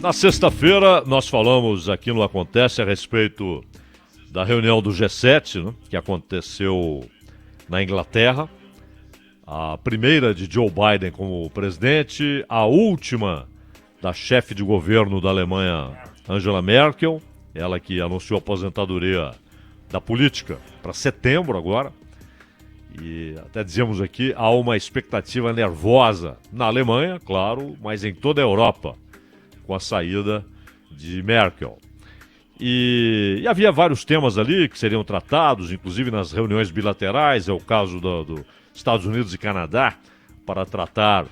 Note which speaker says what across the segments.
Speaker 1: Na sexta-feira, nós falamos aqui no Acontece a respeito da reunião do G7, né, que aconteceu na Inglaterra. A primeira de Joe Biden como presidente, a última da chefe de governo da Alemanha, Angela Merkel, ela que anunciou a aposentadoria da política para setembro agora. E até dizemos aqui, há uma expectativa nervosa na Alemanha, claro, mas em toda a Europa, com a saída de Merkel. E havia vários temas ali que seriam tratados, inclusive nas reuniões bilaterais, é o caso dos Estados Unidos e Canadá, para tratar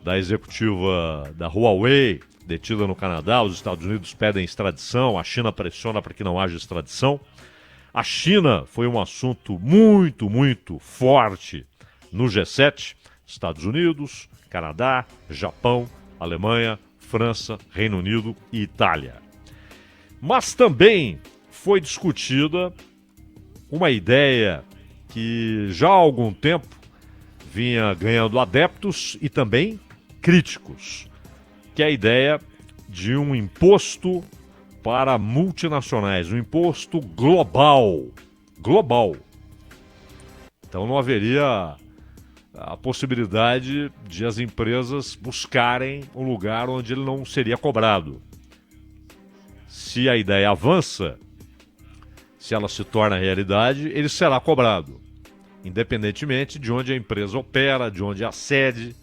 Speaker 1: da executiva da Huawei, detida no Canadá. Os Estados Unidos pedem extradição, a China pressiona para que não haja extradição. A China foi um assunto muito, muito forte no G7. Estados Unidos, Canadá, Japão, Alemanha, França, Reino Unido e Itália. Mas também foi discutida uma ideia que já há algum tempo vinha ganhando adeptos e também críticos, que é a ideia de um imposto para multinacionais, um imposto global. Global. Então não haveria a possibilidade de as empresas buscarem um lugar onde ele não seria cobrado. Se a ideia avança, se ela se torna realidade, ele será cobrado, independentemente de onde a empresa opera, de onde é a sede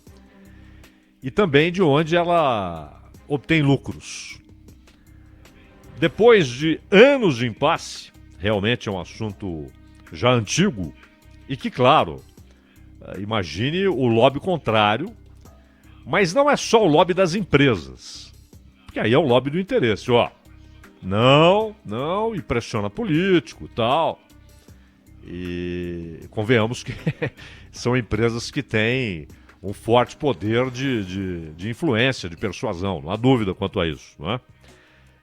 Speaker 1: e também de onde ela obtém lucros. Depois de anos de impasse, realmente é um assunto já antigo e que, claro, imagine o lobby contrário, mas não é só o lobby das empresas, porque aí é o lobby do interesse, ó. Não, e pressiona político e tal. E convenhamos que são empresas que têm um forte poder de influência, de persuasão, não há dúvida quanto a isso, não é?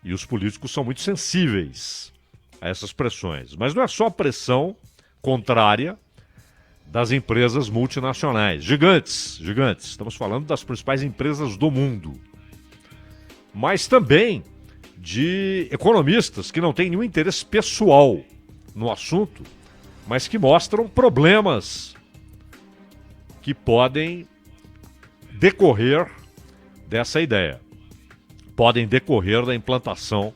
Speaker 1: E os políticos são muito sensíveis a essas pressões. Mas não é só a pressão contrária das empresas multinacionais, gigantes. Estamos falando das principais empresas do mundo. Mas também de economistas que não têm nenhum interesse pessoal no assunto, mas que mostram problemas que podem decorrer dessa ideia. Podem decorrer da implantação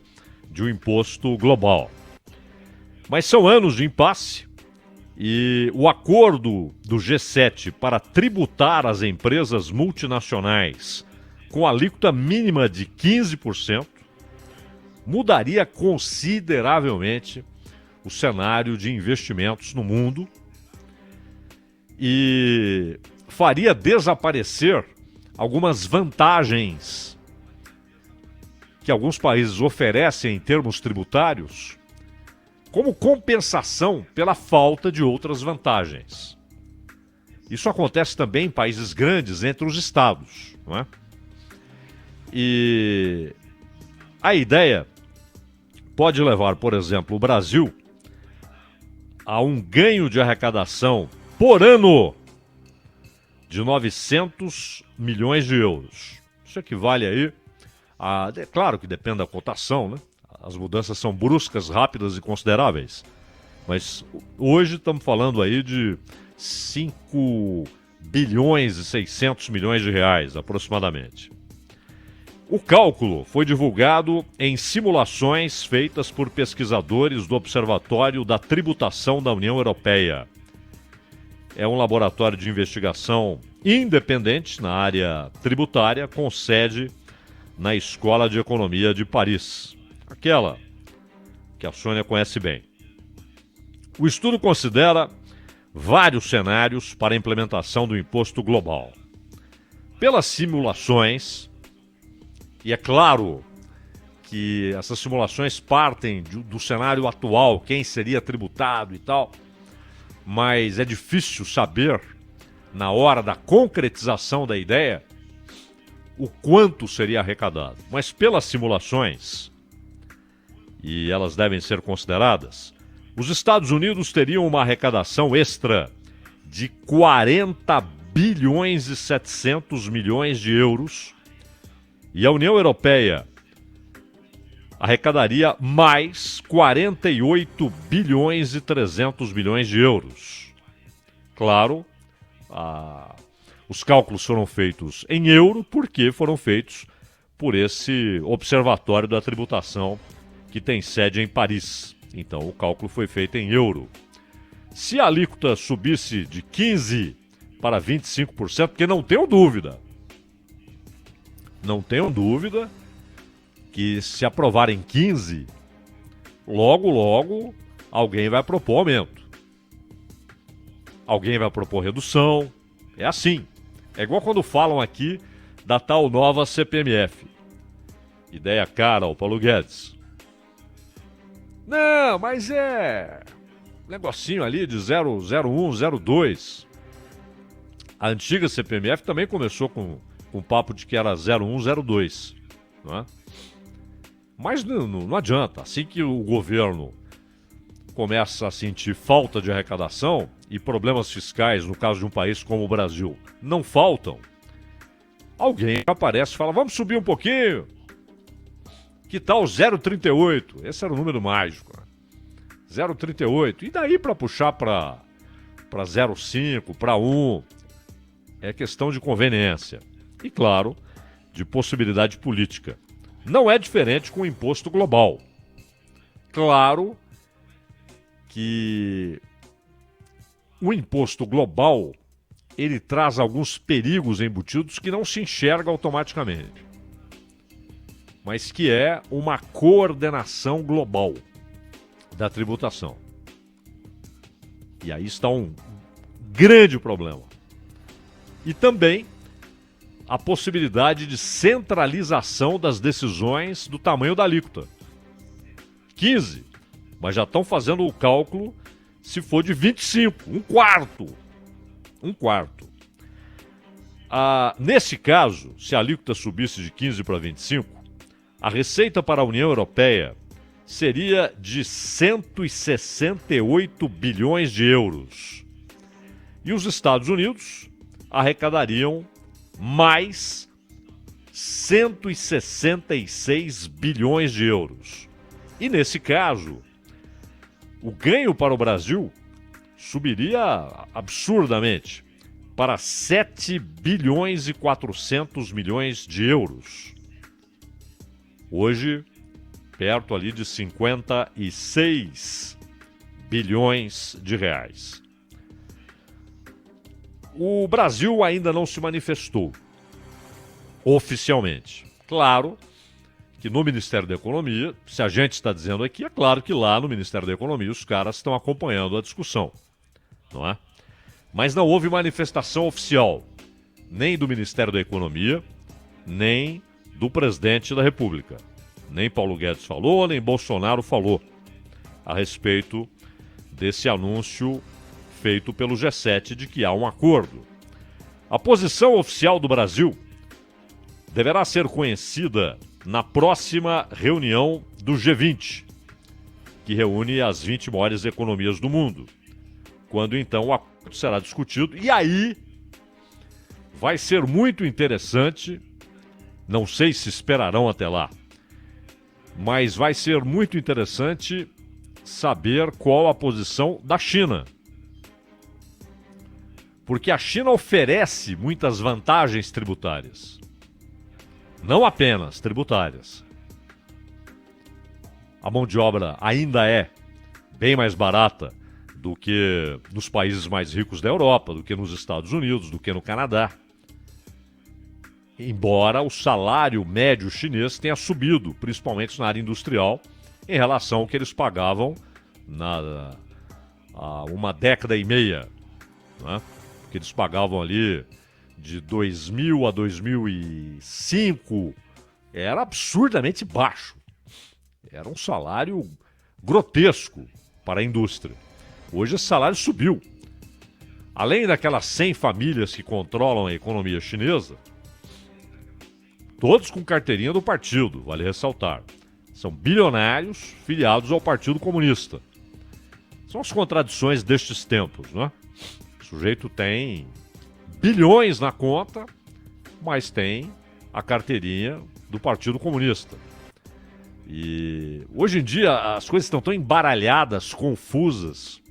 Speaker 1: de um imposto global. Mas são anos de impasse e o acordo do G7 para tributar as empresas multinacionais com alíquota mínima de 15% mudaria consideravelmente o cenário de investimentos no mundo e faria desaparecer algumas vantagens que alguns países oferecem em termos tributários como compensação pela falta de outras vantagens. Isso acontece também em países grandes entre os estados, não é? E a ideia pode levar, por exemplo, o Brasil a um ganho de arrecadação por ano de 900 milhões de euros. Isso equivale aí é claro que depende da cotação, né? As mudanças são bruscas, rápidas e consideráveis. Mas hoje estamos falando aí de 5 bilhões e 600 milhões de reais, aproximadamente. O cálculo foi divulgado em simulações feitas por pesquisadores do Observatório da Tributação da União Europeia. É um laboratório de investigação independente na área tributária, com sede na Escola de Economia de Paris, aquela que a Sônia conhece bem. O estudo considera vários cenários para a implementação do imposto global. Pelas simulações, e é claro que essas simulações partem do cenário atual, quem seria tributado e tal, mas é difícil saber, na hora da concretização da ideia, o quanto seria arrecadado. Mas pelas simulações, e elas devem ser consideradas, os Estados Unidos teriam uma arrecadação extra de 40 bilhões e 700 milhões de euros e a União Europeia arrecadaria mais 48 bilhões e 300 milhões de euros. Claro, os cálculos foram feitos em euro porque foram feitos por esse observatório da tributação que tem sede em Paris. Então o cálculo foi feito em euro. Se a alíquota subisse de 15% para 25%, porque não tenho dúvida que se aprovarem 15%, logo alguém vai propor aumento. Alguém vai propor redução. É assim. É igual quando falam aqui da tal nova CPMF. Ideia cara ao Paulo Guedes. Não, mas é negocinho ali de 0,01, 0,2. A antiga CPMF também começou com papo de que era 0,1, 0,2. Não é? Mas não adianta. Assim que o governo começa a sentir falta de arrecadação e problemas fiscais, no caso de um país como o Brasil, não faltam, alguém aparece e fala, vamos subir um pouquinho. Que tal 0,38? Esse era o número mágico. Né? 0,38. E daí para puxar para 0,5, para 1, é questão de conveniência. E claro, de possibilidade política. Não é diferente com o imposto global. Claro que o imposto global, ele traz alguns perigos embutidos que não se enxerga automaticamente. Mas que é uma coordenação global da tributação. E aí está um grande problema. E também a possibilidade de centralização das decisões do tamanho da alíquota. 15%. Mas já estão fazendo o cálculo se for de 25%, um quarto. Nesse caso, se a alíquota subisse de 15% para 25%, a receita para a União Europeia seria de 168 bilhões de euros. E os Estados Unidos arrecadariam mais 166 bilhões de euros. E nesse caso, o ganho para o Brasil subiria absurdamente para 7 bilhões e 400 milhões de euros. Hoje, perto ali de 56 bilhões de reais. O Brasil ainda não se manifestou oficialmente. Claro que no Ministério da Economia, se a gente está dizendo aqui, é claro que lá no Ministério da Economia os caras estão acompanhando a discussão, não é? Mas não houve manifestação oficial, nem do Ministério da Economia, nem do presidente da República. Nem Paulo Guedes falou, nem Bolsonaro falou a respeito desse anúncio feito pelo G7 de que há um acordo. A posição oficial do Brasil deverá ser conhecida na próxima reunião do G20, que reúne as 20 maiores economias do mundo, quando então o acordo será discutido. E aí vai ser muito interessante, não sei se esperarão até lá, mas vai ser muito interessante saber qual a posição da China. Porque a China oferece muitas vantagens tributárias. Não apenas tributárias. A mão de obra ainda é bem mais barata do que nos países mais ricos da Europa, do que nos Estados Unidos, do que no Canadá. Embora o salário médio chinês tenha subido, principalmente na área industrial, em relação ao que eles pagavam há uma década e meia, né? Que eles pagavam ali de 2000 a 2005, era absurdamente baixo. Era um salário grotesco para a indústria. Hoje esse salário subiu. Além daquelas 100 famílias que controlam a economia chinesa, todos com carteirinha do partido, vale ressaltar. São bilionários filiados ao Partido Comunista. São as contradições destes tempos, né? O sujeito tem bilhões na conta, mas tem a carteirinha do Partido Comunista. E hoje em dia as coisas estão tão embaralhadas, confusas,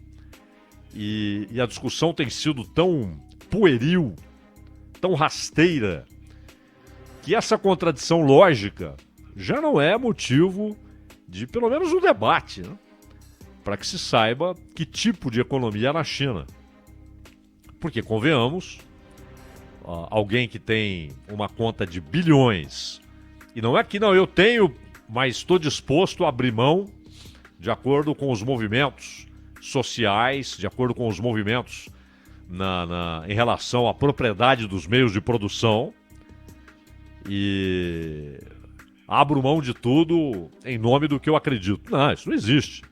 Speaker 1: e a discussão tem sido tão pueril, tão rasteira, que essa contradição lógica já não é motivo de, pelo menos, um debate, né? Para que se saiba que tipo de economia é na China. Porque, convenhamos, alguém que tem uma conta de bilhões, e não é que não, eu tenho, mas estou disposto a abrir mão de acordo com os movimentos sociais, de acordo com os movimentos em relação à propriedade dos meios de produção, e abro mão de tudo em nome do que eu acredito. Não, isso não existe.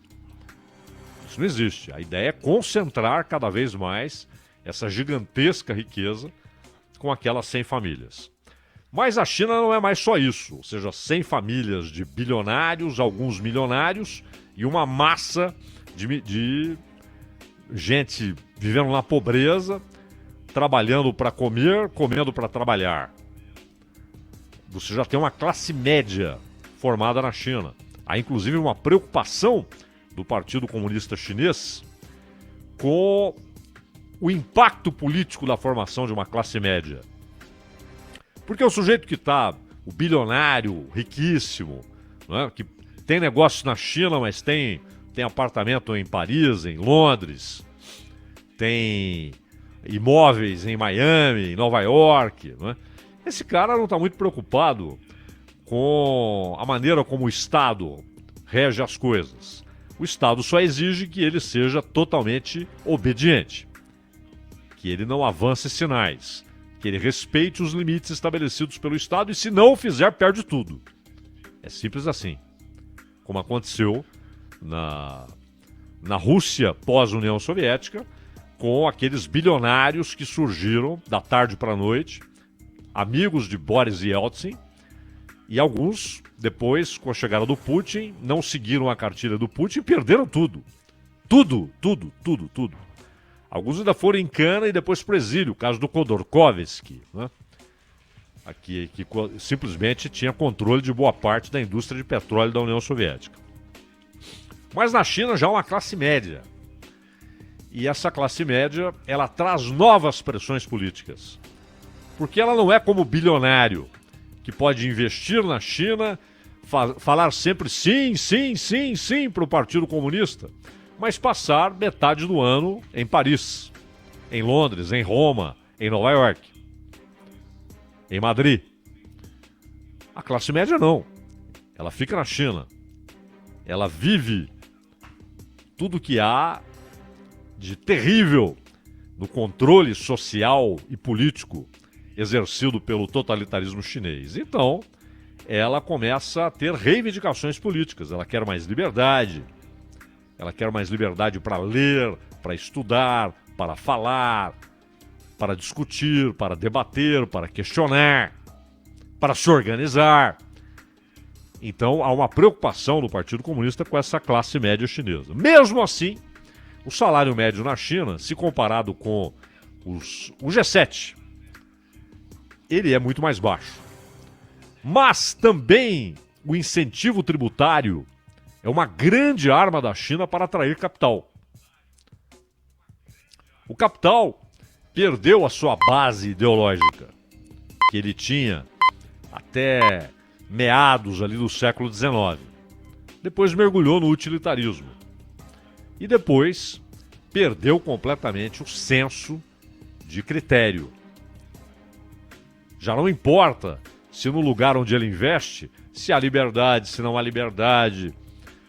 Speaker 1: Isso não existe. A ideia é concentrar cada vez mais essa gigantesca riqueza com aquelas 100 famílias. Mas a China não é mais só isso. Ou seja, 100 famílias de bilionários, alguns milionários e uma massa de gente vivendo na pobreza, trabalhando para comer, comendo para trabalhar. Você já tem uma classe média formada na China. Há inclusive uma preocupação do Partido Comunista Chinês com o impacto político da formação de uma classe média. Porque o sujeito que está, o bilionário, riquíssimo, né, que tem negócio na China, mas tem apartamento em Paris, em Londres, tem imóveis em Miami, em Nova York, né? Esse cara não está muito preocupado com a maneira como o Estado rege as coisas. O Estado só exige que ele seja totalmente obediente, que ele não avance sinais, que ele respeite os limites estabelecidos pelo Estado e, se não o fizer, perde tudo. É simples assim. Como aconteceu na Rússia pós-União Soviética, com aqueles bilionários que surgiram da tarde para a noite, amigos de Boris Yeltsin, e alguns, depois, com a chegada do Putin, não seguiram a cartilha do Putin e perderam tudo. Tudo. Alguns ainda foram em cana e depois para o exílio, o caso do Khodorkovsky, né? Aqui, que simplesmente tinha controle de boa parte da indústria de petróleo da União Soviética. Mas na China já há uma classe média. E essa classe média, ela traz novas pressões políticas. Porque ela não é como o bilionário, que pode investir na China, falar sempre sim para o Partido Comunista, mas passar metade do ano em Paris, em Londres, em Roma, em Nova York, em Madrid. A classe média não. Ela fica na China. Ela vive tudo que há de terrível no controle social e político exercido pelo totalitarismo chinês. Então, ela começa a ter reivindicações políticas. Ela quer mais liberdade. Ela quer mais liberdade para ler, para estudar, para falar, para discutir, para debater, para questionar, para se organizar. Então, há uma preocupação do Partido Comunista com essa classe média chinesa. Mesmo assim, o salário médio na China, se comparado com o G7, ele é muito mais baixo. Mas também o incentivo tributário é uma grande arma da China para atrair capital. O capital perdeu a sua base ideológica, que ele tinha até meados ali do século XIX. Depois mergulhou no utilitarismo. E depois perdeu completamente o senso de critério. Já não importa se no lugar onde ele investe, se há liberdade, se não há liberdade,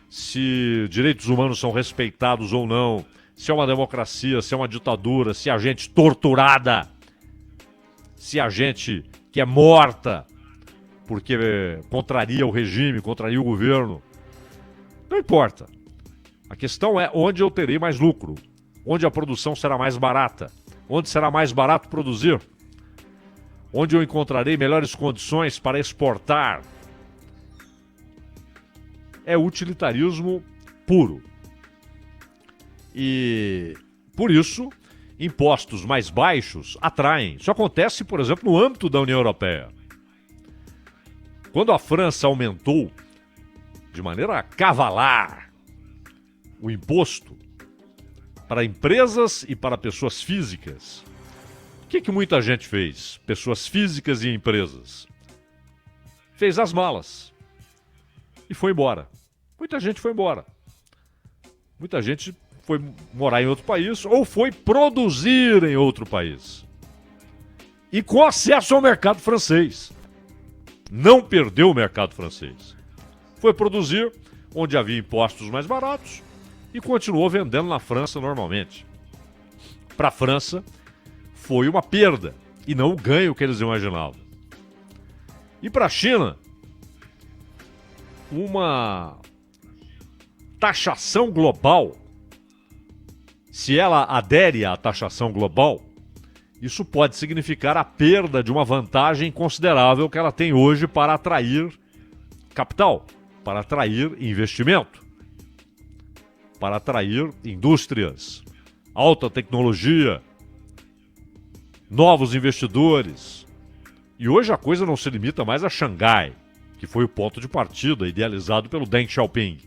Speaker 1: se direitos humanos são respeitados ou não, se é uma democracia, se é uma ditadura, se há gente torturada, se há gente que é morta porque contraria o regime, contraria o governo. Não importa. A questão é onde eu terei mais lucro, onde a produção será mais barata, onde será mais barato produzir, onde eu encontrarei melhores condições para exportar. É utilitarismo puro. E, por isso, impostos mais baixos atraem. Isso acontece, por exemplo, no âmbito da União Europeia. Quando a França aumentou de maneira cavalar, o imposto para empresas e para pessoas físicas. O que muita gente fez? Pessoas físicas e empresas. Fez as malas e foi embora. Muita gente foi embora. Muita gente foi morar em outro país ou foi produzir em outro país. E com acesso ao mercado francês. Não perdeu o mercado francês. Foi produzir onde havia impostos mais baratos e continuou vendendo na França normalmente. Para a França, foi uma perda e não o ganho que eles imaginavam. E para a China, uma taxação global, se ela adere à taxação global, isso pode significar a perda de uma vantagem considerável que ela tem hoje para atrair capital, para atrair investimento, para atrair indústrias, alta tecnologia, novos investidores. E hoje a coisa não se limita mais a Xangai, que foi o ponto de partida idealizado pelo Deng Xiaoping.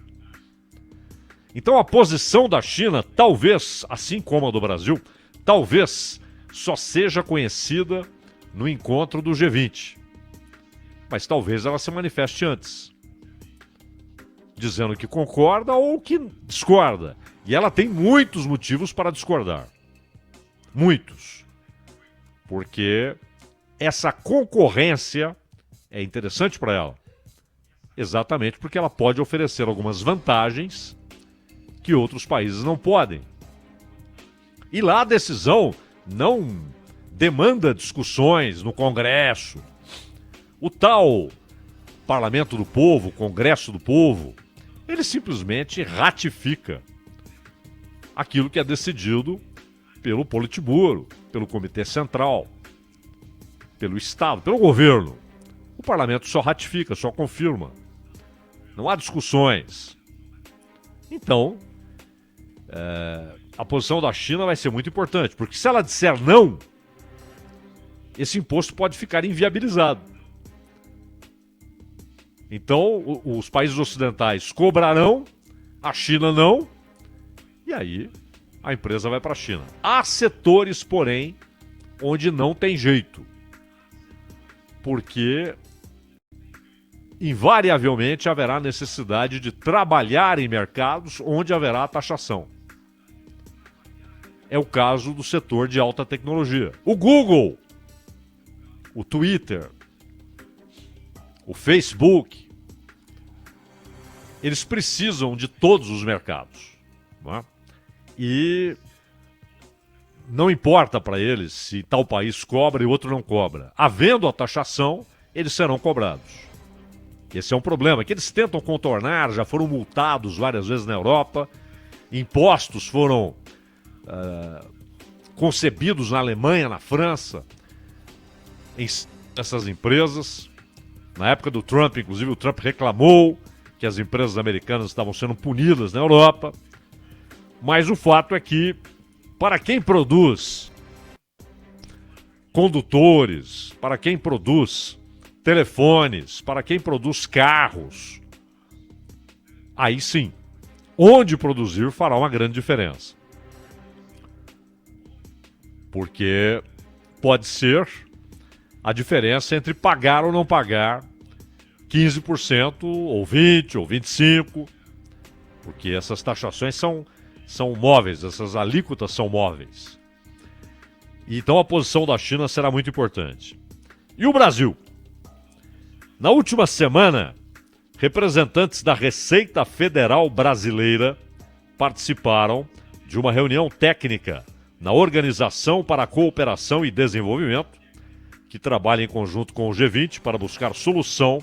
Speaker 1: Então a posição da China, talvez, assim como a do Brasil, talvez só seja conhecida no encontro do G20. Mas talvez ela se manifeste antes, dizendo que concorda ou que discorda. E ela tem muitos motivos para discordar. Muitos. Porque essa concorrência é interessante para ela. Exatamente porque ela pode oferecer algumas vantagens que outros países não podem. E lá a decisão não demanda discussões no Congresso. O tal Parlamento do Povo, Congresso do Povo, ele simplesmente ratifica aquilo que é decidido pelo Politburo, pelo Comitê Central, pelo Estado, pelo governo. O Parlamento só ratifica, só confirma. Não há discussões. Então, a posição da China vai ser muito importante, porque se ela disser não, esse imposto pode ficar inviabilizado. Então, os países ocidentais cobrarão, a China não, e aí a empresa vai para a China. Há setores, porém, onde não tem jeito, porque invariavelmente haverá necessidade de trabalhar em mercados onde haverá taxação. É o caso do setor de alta tecnologia. O Google, o Twitter, o Facebook, eles precisam de todos os mercados, não é? E não importa para eles se tal país cobra e outro não cobra. Havendo a taxação, eles serão cobrados. Esse é um problema que eles tentam contornar, já foram multados várias vezes na Europa, impostos foram concebidos na Alemanha, na França, em essas empresas. Na época do Trump, inclusive, o Trump reclamou que as empresas americanas estavam sendo punidas na Europa. Mas o fato é que, para quem produz condutores, para quem produz telefones, para quem produz carros, aí sim, onde produzir fará uma grande diferença. Porque pode ser a diferença entre pagar ou não pagar 15% ou 20% ou 25%, porque essas taxações são móveis, essas alíquotas são móveis. Então a posição da China será muito importante. E o Brasil? Na última semana, representantes da Receita Federal Brasileira participaram de uma reunião técnica na Organização para a Cooperação e Desenvolvimento, que trabalha em conjunto com o G20 para buscar solução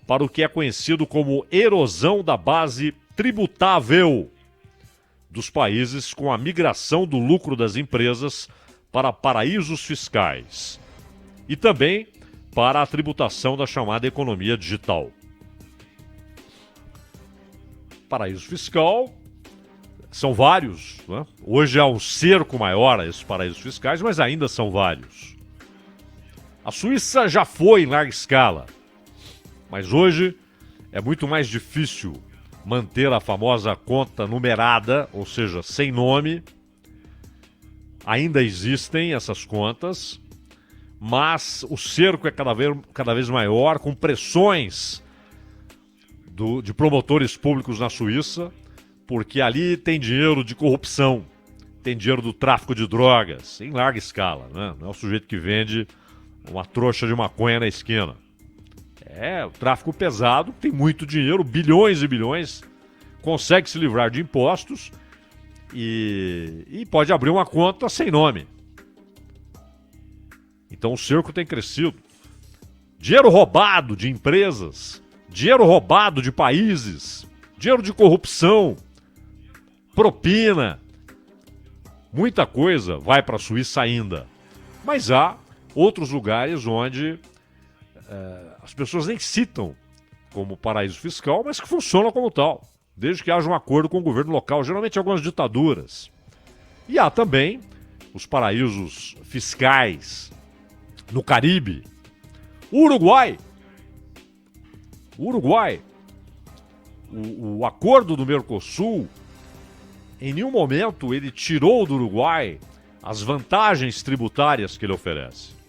Speaker 1: para o que é conhecido como erosão da base tributável dos países com a migração do lucro das empresas para paraísos fiscais e também para a tributação da chamada economia digital. Paraíso fiscal são vários, né? Hoje há um cerco maior a esses paraísos fiscais, mas ainda são vários. A Suíça já foi em larga escala, mas hoje é muito mais difícil manter a famosa conta numerada, ou seja, sem nome. Ainda existem essas contas, mas o cerco é cada vez maior, com pressões de promotores públicos na Suíça, porque ali tem dinheiro de corrupção, tem dinheiro do tráfico de drogas, em larga escala, né? Não é o sujeito que vende uma trouxa de maconha na esquina. É o tráfico pesado, tem muito dinheiro, bilhões e bilhões, consegue se livrar de impostos e pode abrir uma conta sem nome. Então o cerco tem crescido. Dinheiro roubado de empresas, dinheiro roubado de países, dinheiro de corrupção, propina. Muita coisa vai para a Suíça ainda. Mas há outros lugares onde as pessoas nem citam como paraíso fiscal, mas que funcionam como tal, desde que haja um acordo com o governo local, geralmente algumas ditaduras. E há também os paraísos fiscais no Caribe. O Uruguai. O acordo do Mercosul, em nenhum momento ele tirou do Uruguai as vantagens tributárias que ele oferece.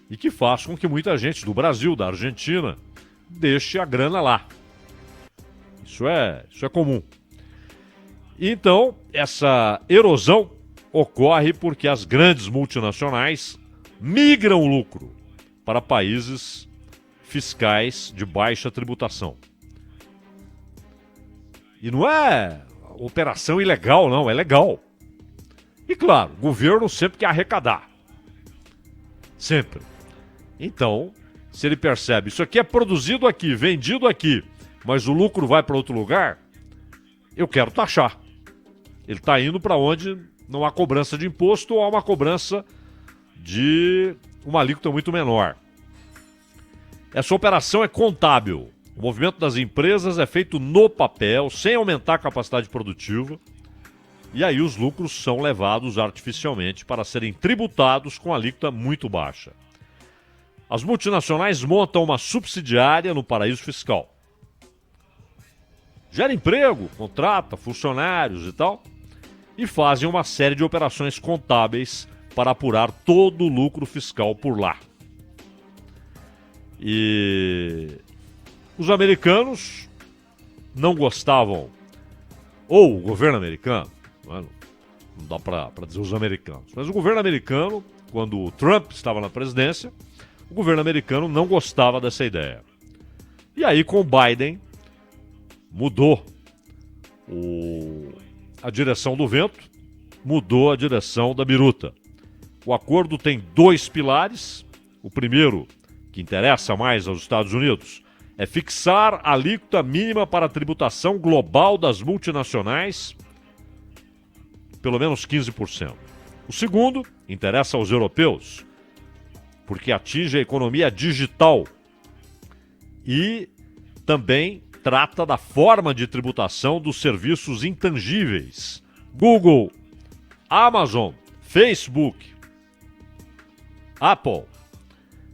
Speaker 1: E que faz com que muita gente do Brasil, da Argentina, deixe a grana lá. Isso é comum. Então, essa erosão ocorre porque as grandes multinacionais migram o lucro para países fiscais de baixa tributação. E não é operação ilegal, não, é legal. E claro, o governo sempre quer arrecadar. Sempre. Então, se ele percebe, isso aqui é produzido aqui, vendido aqui, mas o lucro vai para outro lugar, eu quero taxar. Ele está indo para onde não há cobrança de imposto ou há uma cobrança de uma alíquota muito menor. Essa operação é contábil. O movimento das empresas é feito no papel, sem aumentar a capacidade produtiva, e aí os lucros são levados artificialmente para serem tributados com alíquota muito baixa. As multinacionais montam uma subsidiária no paraíso fiscal. Gera emprego, contrata funcionários e tal, e fazem uma série de operações contábeis para apurar todo o lucro fiscal por lá. E os americanos não gostavam, ou o governo americano, não dá para dizer os americanos, mas o governo americano, quando o Trump estava na presidência, o governo americano não gostava dessa ideia. E aí, com o Biden, mudou a direção do vento, mudou a direção da biruta. O acordo tem 2 pilares. O primeiro, que interessa mais aos Estados Unidos, é fixar a alíquota mínima para a tributação global das multinacionais, pelo menos 15%. O segundo, interessa aos europeus, porque atinge a economia digital e também trata da forma de tributação dos serviços intangíveis. Google, Amazon, Facebook, Apple,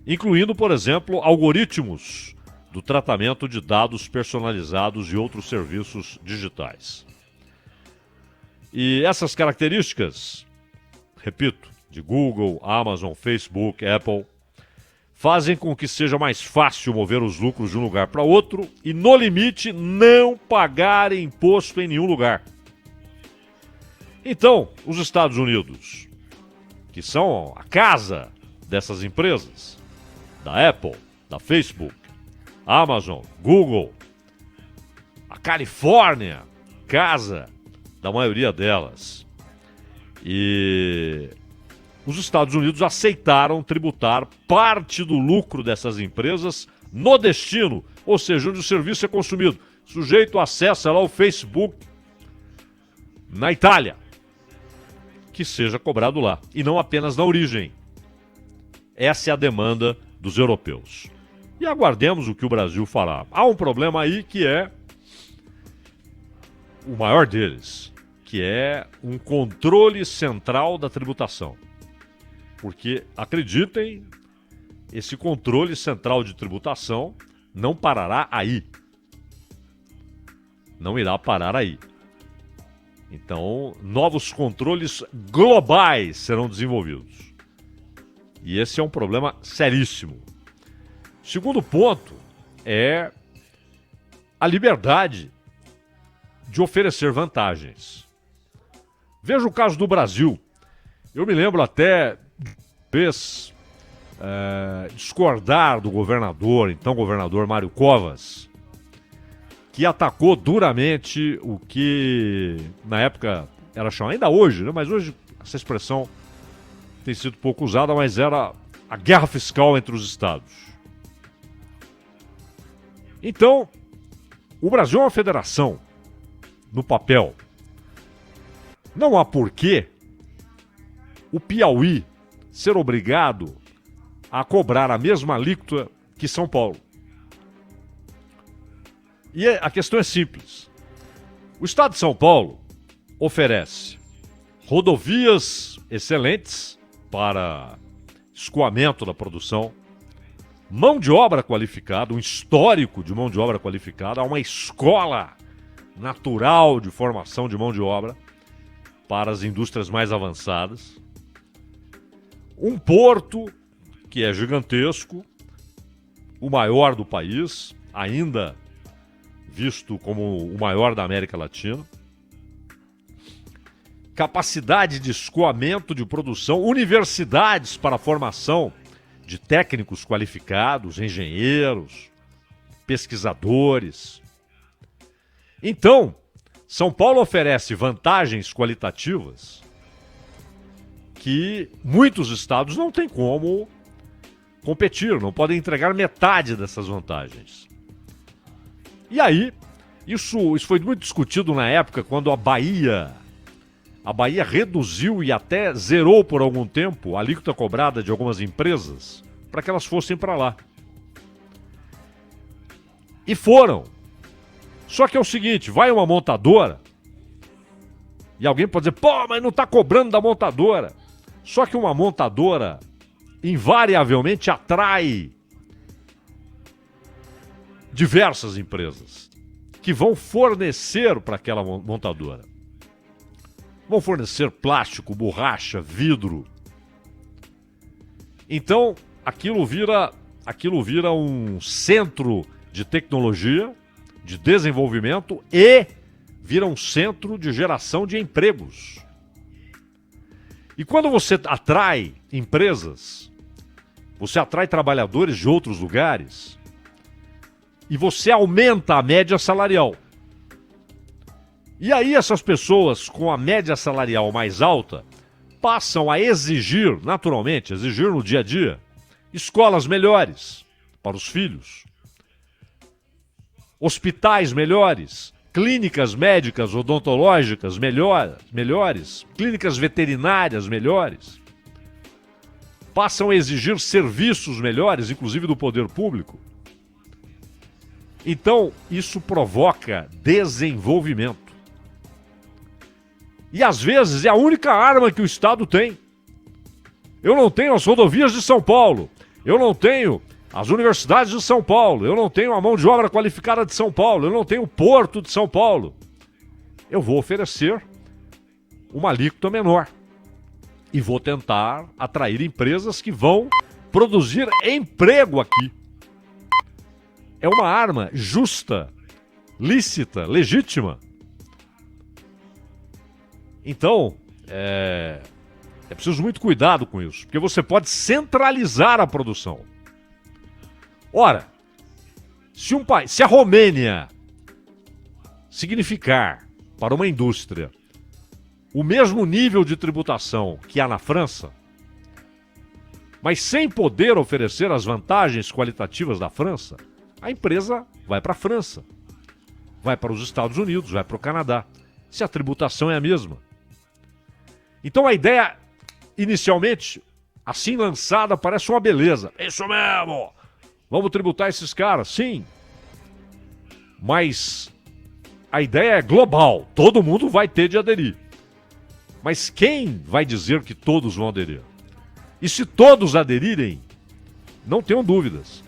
Speaker 1: incluindo, por exemplo, algoritmos do tratamento de dados personalizados e outros serviços digitais. E essas características, repito, de Google, Amazon, Facebook, Apple, fazem com que seja mais fácil mover os lucros de um lugar para outro e, no limite, não pagar imposto em nenhum lugar. Então, os Estados Unidos, que são a casa dessas empresas, da Apple, da Facebook, Amazon, Google, a Califórnia, casa da maioria delas. E os Estados Unidos aceitaram tributar parte do lucro dessas empresas no destino, ou seja, onde o serviço é consumido. O sujeito acessa lá o Facebook na Itália, que seja cobrado lá, e não apenas na origem. Essa é a demanda dos europeus. E aguardemos o que o Brasil fará. Há um problema aí que é o maior deles, que é um controle central da tributação. Porque, acreditem, esse controle central de tributação não parará aí. não irá parar aí. Então, novos controles globais serão desenvolvidos. E esse é um problema seríssimo. Segundo ponto é a liberdade de oferecer vantagens. Veja o caso do Brasil. Eu me lembro até discordar do governador, então governador Mário Covas, que atacou duramente o que na época era chamado, ainda hoje, né? Mas hoje essa expressão tem sido pouco usada, mas era a guerra fiscal entre os estados. Então, o Brasil é uma federação, no papel. Não há porquê o Piauí ser obrigado a cobrar a mesma alíquota que São Paulo. E a questão é simples. O estado de São Paulo oferece rodovias excelentes para escoamento da produção, mão de obra qualificada, um histórico de mão de obra qualificada, uma escola natural de formação de mão de obra para as indústrias mais avançadas, um porto que é gigantesco, o maior do país, ainda visto como o maior da América Latina, capacidade de escoamento de produção, universidades para a formação de técnicos qualificados, engenheiros, pesquisadores. Então, São Paulo oferece vantagens qualitativas que muitos estados não têm como competir, não podem entregar metade dessas vantagens. E aí, isso foi muito discutido na época quando a Bahia reduziu e até zerou por algum tempo a alíquota cobrada de algumas empresas para que elas fossem para lá. E foram. Só que é o seguinte, vai uma montadora e alguém pode dizer, pô, mas não está cobrando da montadora. Só que uma montadora invariavelmente atrai diversas empresas que vão fornecer para aquela montadora. Vão fornecer plástico, borracha, vidro. Então, aquilo vira um centro de tecnologia, de desenvolvimento e vira um centro de geração de empregos. E quando você atrai empresas, você atrai trabalhadores de outros lugares e você aumenta a média salarial. E aí essas pessoas com a média salarial mais alta passam a exigir, naturalmente, exigir no dia a dia, escolas melhores para os filhos, hospitais melhores, clínicas médicas odontológicas melhores, clínicas veterinárias melhores. Passam a exigir serviços melhores, inclusive do poder público. Então, isso provoca desenvolvimento. E às vezes é a única arma que o Estado tem. Eu não tenho as rodovias de São Paulo, eu não tenho as universidades de São Paulo, eu não tenho a mão de obra qualificada de São Paulo, eu não tenho o porto de São Paulo. Eu vou oferecer uma alíquota menor e vou tentar atrair empresas que vão produzir emprego aqui. É uma arma justa, lícita, legítima. Então, é preciso muito cuidado com isso, porque você pode centralizar a produção. Ora, se a Romênia significar para uma indústria o mesmo nível de tributação que há na França, mas sem poder oferecer as vantagens qualitativas da França, a empresa vai para a França, vai para os Estados Unidos, vai para o Canadá, se a tributação é a mesma. Então a ideia, inicialmente, assim lançada, parece uma beleza. Isso mesmo! Vamos tributar esses caras, sim. Mas a ideia é global, todo mundo vai ter de aderir. Mas quem vai dizer que todos vão aderir? E se todos aderirem, não tenham dúvidas,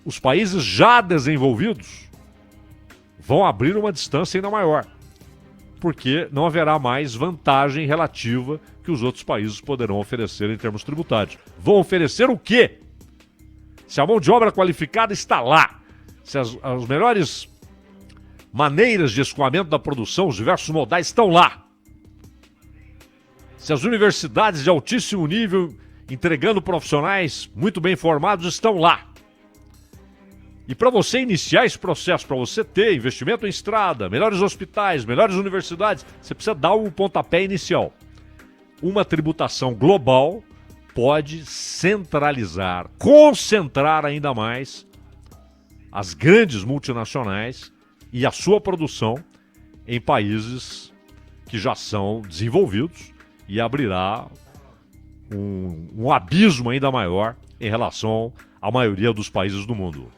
Speaker 1: os países já desenvolvidos vão abrir uma distância ainda maior, porque não haverá mais vantagem relativa que os outros países poderão oferecer em termos tributários. Vão oferecer o quê? Se a mão de obra qualificada está lá, se as melhores maneiras de escoamento da produção, os diversos modais estão lá, se as universidades de altíssimo nível entregando profissionais muito bem formados estão lá. E para você iniciar esse processo, para você ter investimento em estrada, melhores hospitais, melhores universidades, você precisa dar o pontapé inicial. Uma tributação global pode centralizar, concentrar ainda mais as grandes multinacionais e a sua produção em países que já são desenvolvidos e abrirá um abismo ainda maior em relação à maioria dos países do mundo.